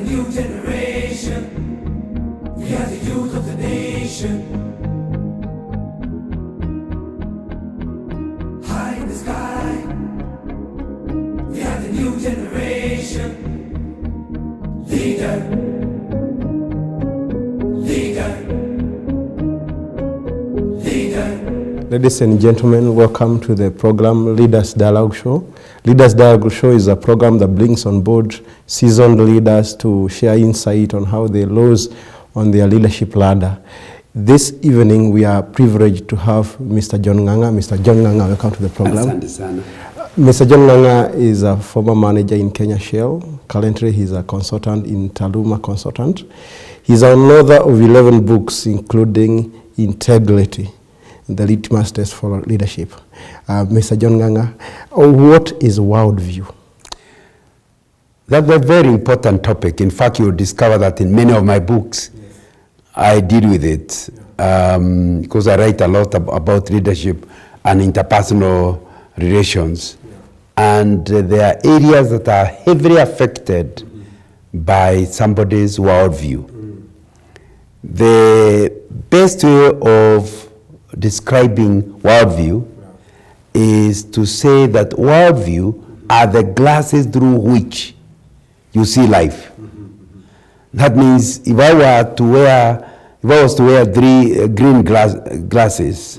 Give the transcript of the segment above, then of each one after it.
new generation. We are the youth of the nation. High in the sky. We are the new generation. Leader. Leader. Leader. Ladies and gentlemen, welcome to the program Leaders Dialogue Show. Leaders Dialogue Show is a program that brings on board seasoned leaders to share insight on how they rose on their leadership ladder. This evening, we are privileged to have Mr. John Ng'ang'a. Mr. John Ng'ang'a, welcome to the program. Asante sana. Mr. John Ng'ang'a is a former manager in Kenya Shell. Currently, he's a consultant in Taluma Consultant. He's an author of 11 books, including Integrity, the litmus test for leadership. Mr. John Ng'ang'a, what is worldview? That's a very important topic. In fact, you'll discover that in many of my books, yes, I deal with it, because I write a lot about leadership and interpersonal relations. Yeah. And there are areas that are heavily affected by somebody's worldview. The best way of describing worldview is to say that worldview are the glasses through which you see life. That means if I was to wear three green glasses,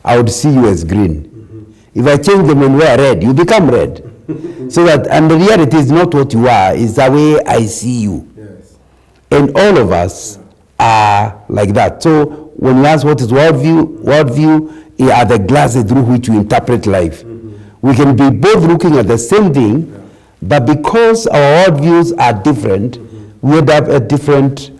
I would see you as green. If I change them and wear red, you become red. So that, and the reality is not what you are, it's the way I see you. Yes. And all of us are like that. So when you ask what is worldview are the glasses through which we interpret life. We can be both looking at the same thing, but because our worldviews are different, we end up at different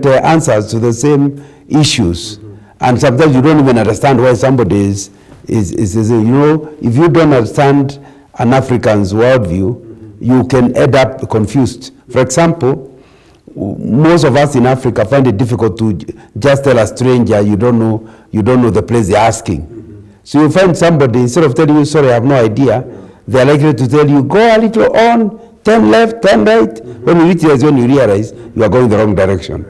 answers to the same issues. And sometimes you don't even understand why somebody is you know, if you don't understand an African's worldview, you can end up confused. For example, most of us in Africa find it difficult to just tell a stranger you don't know the place they're asking. So you find somebody, instead of telling you, sorry, I have no idea, they're likely to tell you, go a little on, turn left, turn right. When you reach there is when you realize you are going the wrong direction.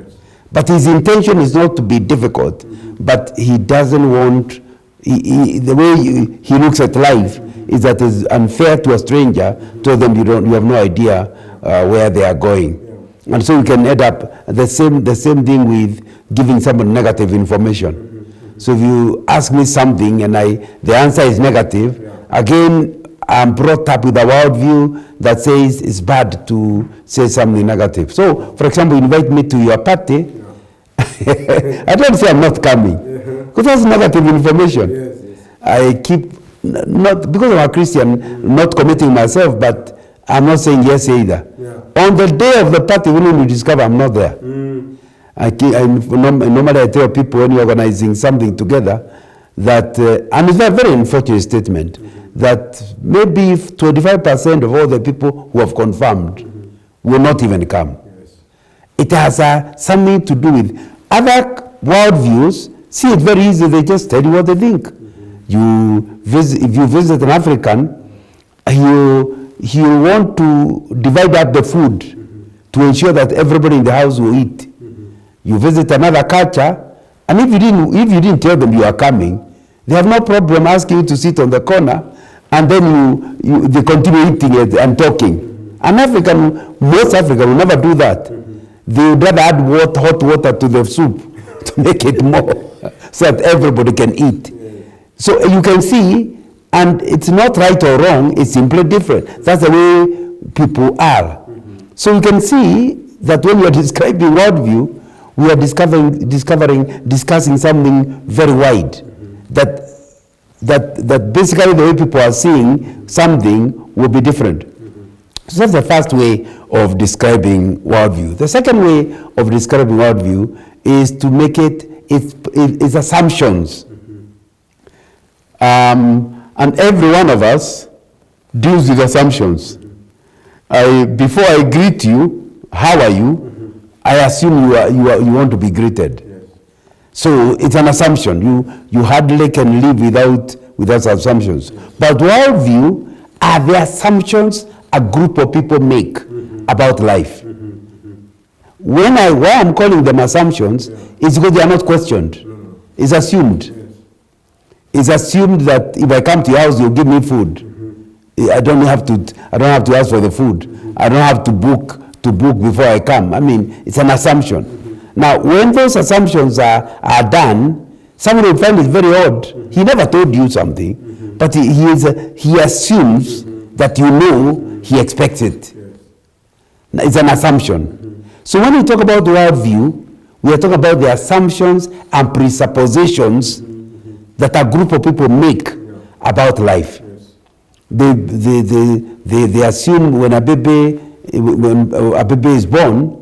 But his intention is not to be difficult, but he doesn't want, the way he looks at life is that it's unfair to a stranger to them you have no idea where they are going. And so you can end up the same thing with giving someone negative information. So if you ask me something and the answer is negative, again, I'm brought up with a worldview that says it's bad to say something negative. So, for example, you invite me to your party, I don't say I'm not coming, because that's negative information. Yes, yes. I keep, not because I'm a Christian, not committing myself, but I'm not saying yes either. Yeah. On the day of the party, when you discover I'm not there, normally I tell people when you're organizing something together that, and it's a very unfortunate statement, that maybe 25% of all the people who have confirmed will not even come. Yes. It has something to do with other worldviews. See, it's very easy, they just tell you what they think. If you visit an African, he will want to divide up the food to ensure that everybody in the house will eat. You visit another culture, and if you didn't tell them you are coming, they have no problem asking you to sit on the corner, and then they continue eating it and talking. Most Africans will never do that. They would rather add hot water to the soup to make it more, so that everybody can eat. So you can see, and it's not right or wrong, it's simply different. That's the way people are. So you can see that when we are describing worldview, we are discussing something very wide. That basically the way people are seeing something will be different. So that's the first way of describing worldview. The second way of describing worldview is to make it's assumptions. And every one of us deals with assumptions. Before I greet you, how are you? I assume you want to be greeted. Yes. So it's an assumption. You hardly can live without assumptions. But worldview are the assumptions a group of people make about life. Why I'm calling them assumptions is because they are not questioned. It's assumed. It's assumed that if I come to your house, you'll give me food. I don't have to ask for the food. I don't have to book before I come. I mean, it's an assumption. Now, when those assumptions are done, someone will find it very odd. He never told you something, but he assumes that you know he expects it. It's an assumption. So when we talk about worldview, we are talking about the assumptions and presuppositions that a group of people make about life. They assume when a baby is born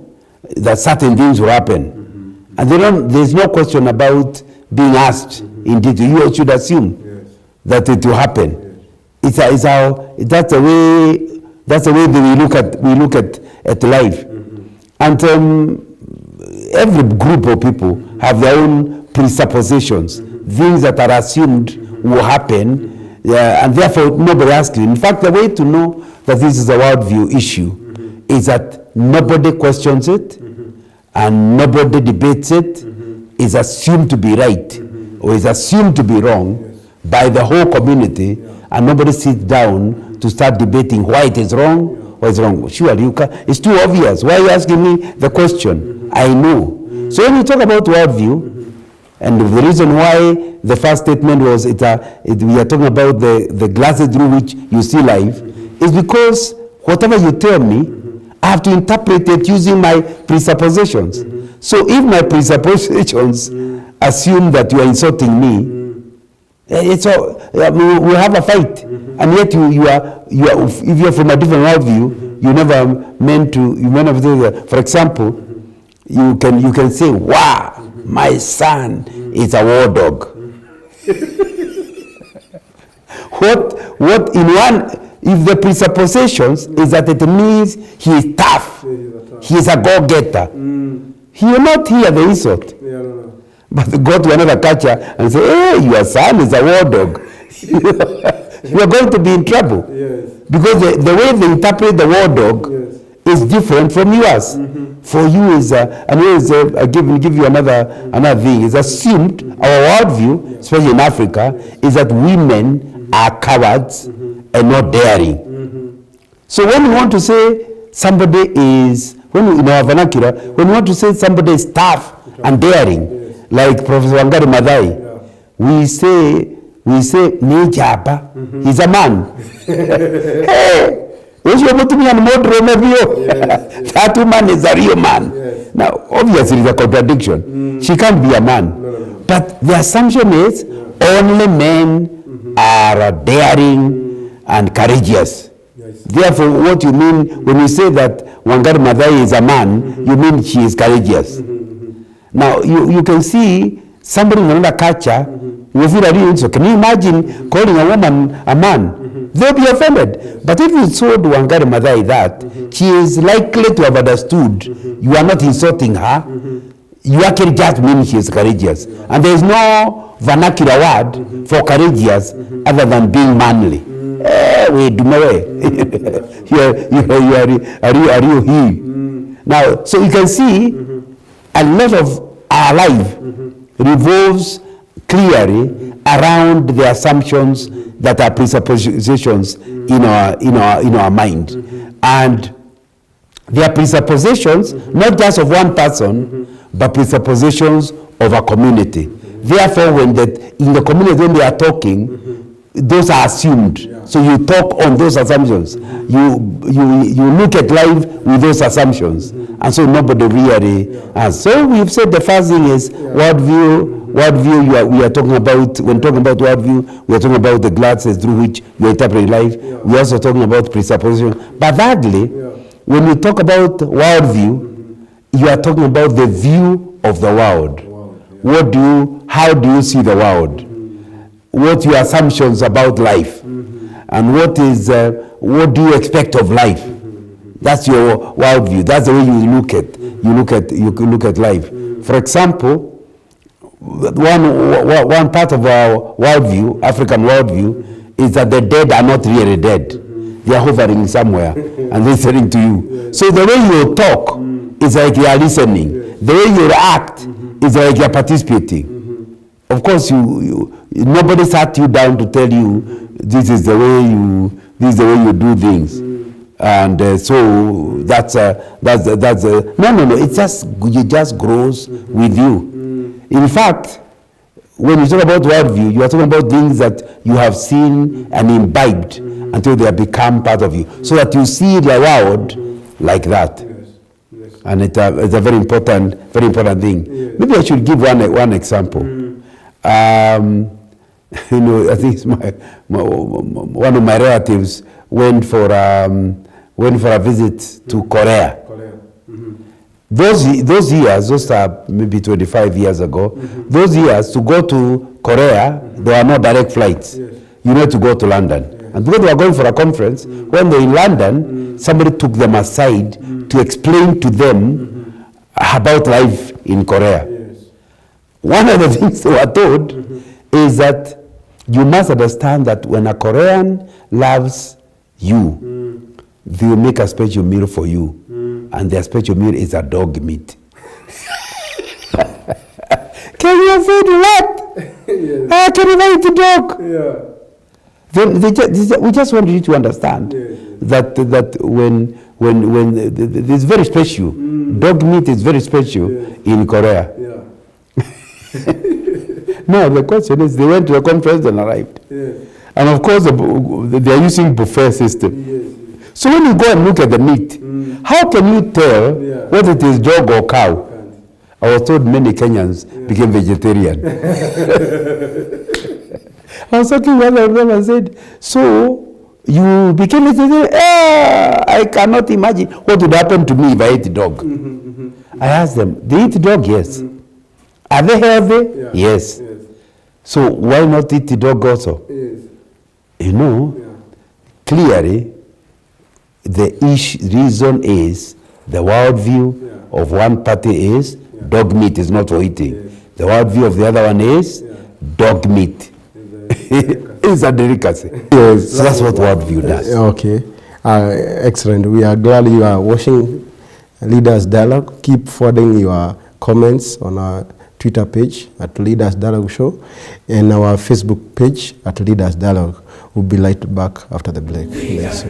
that certain things will happen, and there's no question about being asked. Indeed, you should assume that it will happen. That's the way that we look at life, and every group of people have their own presuppositions, things that are assumed will happen. And therefore nobody asks you. In fact, the way to know that this is a worldview issue is that nobody questions it and nobody debates it. It's assumed to be right or is assumed to be wrong by the whole community, and nobody sits down to start debating why it is wrong or it's wrong. Surely it's too obvious. Why are you asking me the question? I know. So when we talk about worldview, and the reason why the first statement was we are talking about the glasses through which you see life, is because whatever you tell me, I have to interpret it using my presuppositions. So if my presuppositions assume that you are insulting me, we have a fight. And yet you are if you are from a different worldview, you never meant to. For example, you can say, wow, my son is a war dog. If the presuppositions is that it means he is tough, he is a go-getter, he will not hear the insult. But go to another culture and say, hey, your son is a war dog. You are going to be in trouble. Because the way they interpret the war dog is different from yours. For you is, I give you another thing. It's assumed, our worldview, especially in Africa, is that women are cowards and not daring. So when we want to say somebody is, in our vernacular, when we want to say somebody is tough and daring, like Professor Wangari Maathai, we say Nijaba, he's a man. Hey! That woman is a real man. Now, obviously, it's a contradiction. She can't be a man. But the assumption is only men are daring and courageous. Therefore, what you mean when you say that Wangari Maathai is a man, you mean she is courageous. Now, you can see somebody in another culture will feel really insult. Can you imagine calling a woman a man? They'll be offended. But if you told Wangari Maathai that, she is likely to have understood you are not insulting her. You actually just mean she is courageous. And there is no vernacular word for courageous other than being manly. Wait, do my way. Are you he? Now, so you can see a lot of our life revolves clearly around the assumptions that are presuppositions in our mind. And they are presuppositions not just of one person, but presuppositions of a community. Therefore, in the community when they are talking, those are assumed. So you talk on those assumptions. You look at life with those assumptions. And so nobody really has. So we've said the first thing is worldview. Worldview, we are talking about, when talking about worldview, we are talking about the glasses through which you interpret life. We're also talking about presupposition. But thirdly, when we talk about worldview, you are talking about the view of the world. How do you see the world? What your assumptions about life? And what do you expect of life? That's your worldview. That's the way you look at life. For example, one part of our worldview, African worldview, is that the dead are not really dead. They are hovering somewhere and listening to you. So the way you talk it's like you are listening. Yes. The way you react is like you are participating. Of course, nobody sat you down to tell you this is the way you do things, and so that's no. It just grows with you. In fact, when you talk about worldview, you are talking about things that you have seen and imbibed until they have become part of you, so that you see the world like that. Yes. And it's a very important thing. Yes. Maybe I should give one example. You know, I think it's one of my relatives went for a visit to Korea. Those years, those are maybe 25 years ago. Those years, to go to Korea, there were no direct flights. Yes. You need to go to London. Yes. And because they were going for a conference, when they're in London, somebody took them aside to explain to them about life in Korea. Yes. One of the things they were told is that you must understand that when a Korean loves you, they will make a special meal for you. And their special meal is a dog meat. Can you afford what? Yes. Can you eat a dog? Yeah. Then we just want you to understand that when it's very special. Dog meat is very special in Korea. Yeah. No, the question is, they went to a conference and arrived. Yes. And of course, they are using buffet system. Yes. So when you go and look at the meat, how can you tell whether it is dog or cow? I was told many Kenyans became vegetarian. I was talking to one of them and said, so you became vegetarian? I cannot imagine what would happen to me if I ate dog. I asked them, they eat dog? Yes. Are they healthy? Yeah. Yes. Yes. So why not eat the dog also? Yes. You know, clearly, the reason is the worldview of one party is dog meat is not for eating. Yes. The worldview of the other one is dog meat. It's a delicacy. Yes. So that's what worldview does. Okay. Excellent. We are glad you are watching Leaders Dialogue. Keep forwarding your comments on our Twitter page at Leaders Dialogue Show and our Facebook page at Leaders Dialogue. We'll be right back after the break. Yes.